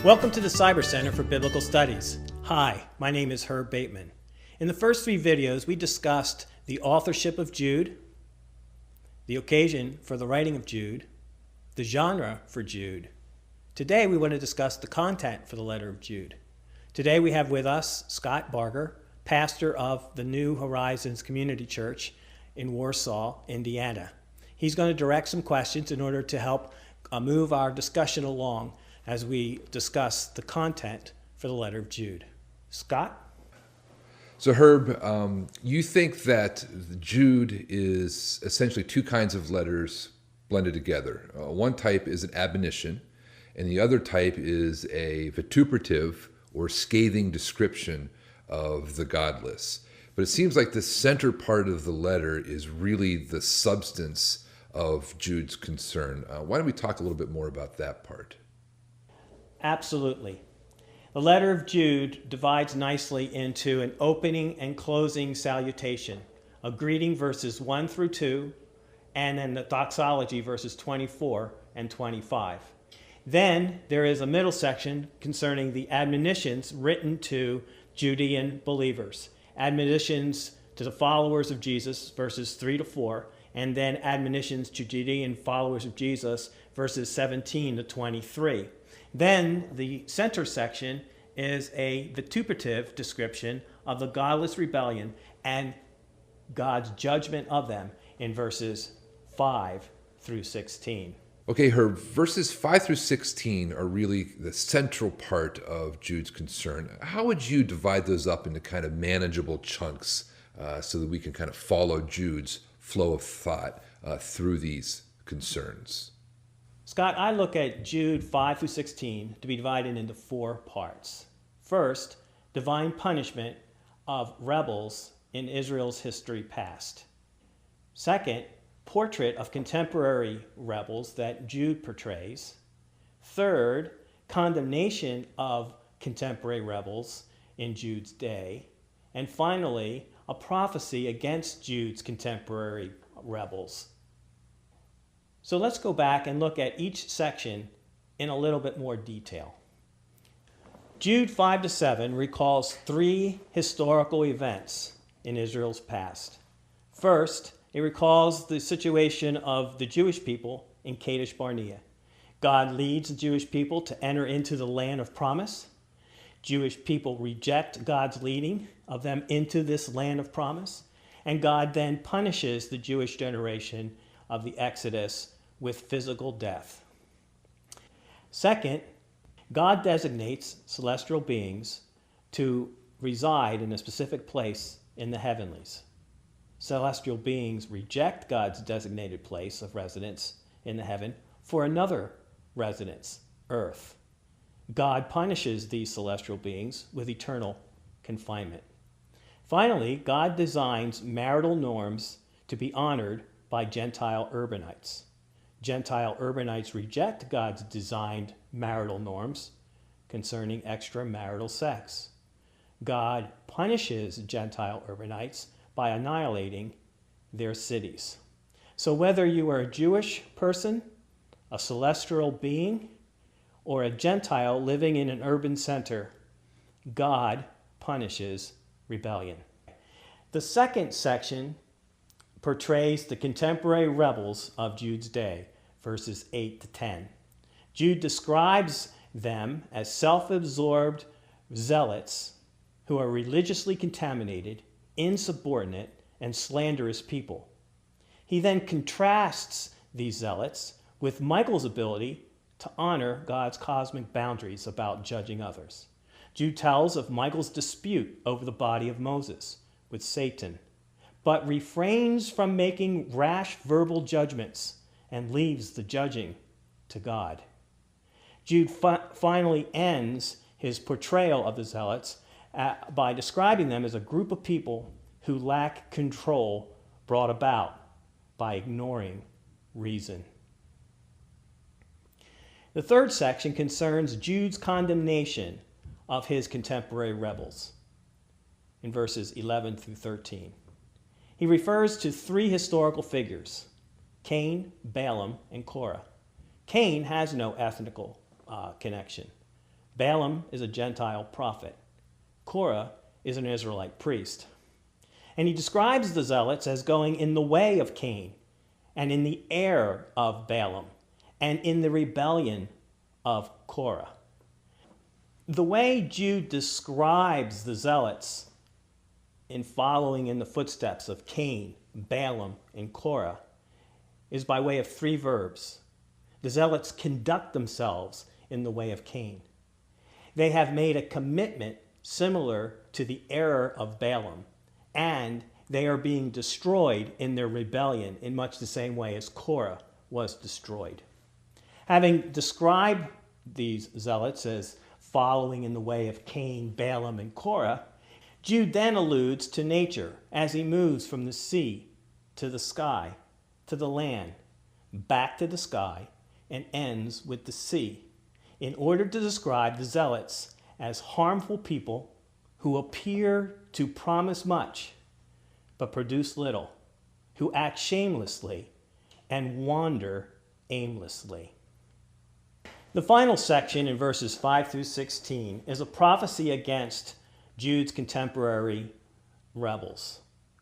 Welcome to the Cyber Center for Biblical Studies. Hi, my name is Herb Bateman. In the first 3 videos, we discussed the authorship of Jude, the occasion for the writing of Jude, the genre for Jude. Today, we want to discuss the content for the letter of Jude. Today, we have with us Scott Barger, pastor of the New Horizons Community Church in Warsaw, Indiana. He's going to direct some questions in order to help move our discussion along as we discuss the content for the letter of Jude. Scott? So Herb, you think that Jude is essentially 2 kinds of letters blended together. One type is an admonition, and the other type is a vituperative or scathing description of the godless. But it seems like the center part of the letter is really the substance of Jude's concern. Why don't we talk a little bit more about that part? Absolutely. The letter of Jude divides nicely into an opening and closing salutation, a greeting verses 1 through 2, and then the doxology verses 24 and 25. Then there is a middle section concerning the admonitions written to Judean believers, admonitions to the followers of Jesus, verses 3 to 4, and then admonitions to Judean followers of Jesus, verses 17 to 23. Then the center section is a vituperative description of the godless rebellion and God's judgment of them in verses 5 through 16. Okay, Herb, verses 5 through 16 are really the central part of Jude's concern. How would you divide those up into kind of manageable chunks so that we can kind of follow Jude's flow of thought through these concerns? Scott, I look at Jude 5 through 16 to be divided into 4 parts. First, divine punishment of rebels in Israel's history past. Second, portrait of contemporary rebels that Jude portrays. Third, condemnation of contemporary rebels in Jude's day. And finally, a prophecy against Jude's contemporary rebels. So let's go back and look at each section in a little bit more detail. Jude 5 to 7 recalls 3 historical events in Israel's past. First, it recalls the situation of the Jewish people in Kadesh Barnea. God leads the Jewish people to enter into the land of promise. Jewish people reject God's leading of them into this land of promise, and God then punishes the Jewish generation of the Exodus with physical death. Second, God designates celestial beings to reside in a specific place in the heavenlies. Celestial beings reject God's designated place of residence in the heaven for another residence, earth. God punishes these celestial beings with eternal confinement. Finally, God designs marital norms to be honored by Gentile urbanites. Gentile urbanites reject God's designed marital norms concerning extramarital sex. God punishes Gentile urbanites by annihilating their cities. So whether you are a Jewish person, a celestial being, or a Gentile living in an urban center, God punishes rebellion. The second section portrays the contemporary rebels of Jude's day, verses 8 to 10. Jude describes them as self-absorbed zealots who are religiously contaminated, insubordinate, and slanderous people. He then contrasts these zealots with Michael's ability to honor God's cosmic boundaries about judging others. Jude tells of Michael's dispute over the body of Moses with Satan, but refrains from making rash verbal judgments and leaves the judging to God. Jude finally ends his portrayal of the zealots by describing them as a group of people who lack control brought about by ignoring reason. The third section concerns Jude's condemnation of his contemporary rebels in verses 11 through 13. He refers to 3 historical figures, Cain, Balaam, and Korah. Cain has no ethnical connection. Balaam is a Gentile prophet. Korah is an Israelite priest. And he describes the zealots as going in the way of Cain, and in the error of Balaam, and in the rebellion of Korah. The way Jude describes the zealots in following in the footsteps of Cain, Balaam, and Korah is by way of three verbs. The zealots conduct themselves in the way of Cain. They have made a commitment similar to the error of Balaam, and they are being destroyed in their rebellion in much the same way as Korah was destroyed. Having described these zealots as following in the way of Cain, Balaam, and Korah, Jude then alludes to nature as he moves from the sea to the sky, to the land, back to the sky, and ends with the sea, in order to describe the zealots as harmful people who appear to promise much, but produce little, who act shamelessly and wander aimlessly. The final section in verses 5 through 16 is a prophecy against Jude's contemporary rebels.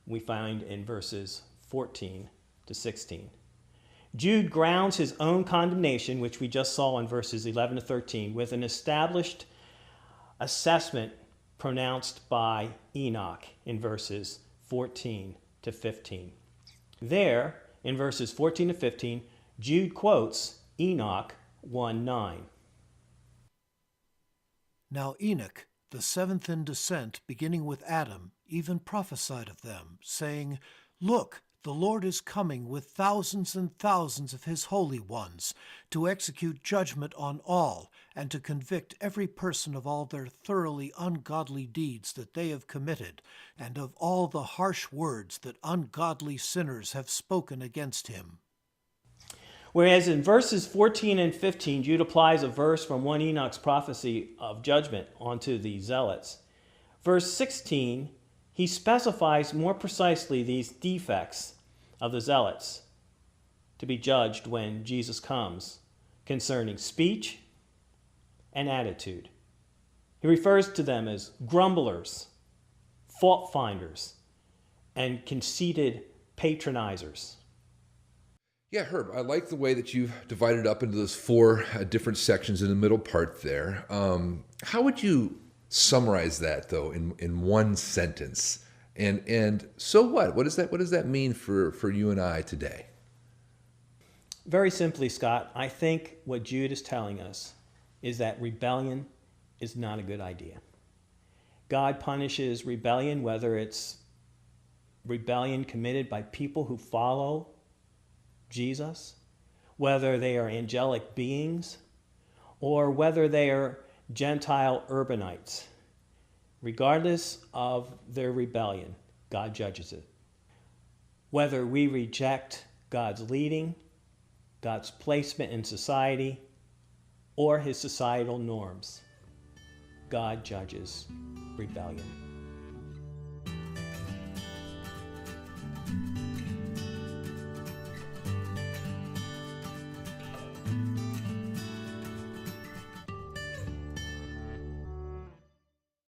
We find in verses 14 to 16. Jude grounds his own condemnation, which we just saw in verses 11 to 13, with an established assessment pronounced by Enoch in verses 14 to 15. There, in verses 14 to 15, Jude quotes Enoch 1:9. Now Enoch, the seventh in descent, beginning with Adam, even prophesied of them, saying, Look, the Lord is coming with thousands and thousands of his holy ones, to execute judgment on all, and to convict every person of all their thoroughly ungodly deeds that they have committed, and of all the harsh words that ungodly sinners have spoken against him. Whereas in verses 14 and 15, Jude applies a verse from 1 Enoch's prophecy of judgment onto the zealots. Verse 16, he specifies more precisely these defects of the zealots to be judged when Jesus comes concerning speech and attitude. He refers to them as grumblers, fault finders, and conceited patronizers. Yeah, Herb, I like the way that you've divided up into those four different sections in the middle part there. How would you summarize that, though, in one sentence? And so what? What does that mean for you and I today? Very simply, Scott, I think what Jude is telling us is that rebellion is not a good idea. God punishes rebellion, whether it's rebellion committed by people who follow Jesus, whether they are angelic beings, or whether they are Gentile urbanites. Regardless of their rebellion, God judges it. Whether we reject God's leading, God's placement in society, or his societal norms, God judges rebellion.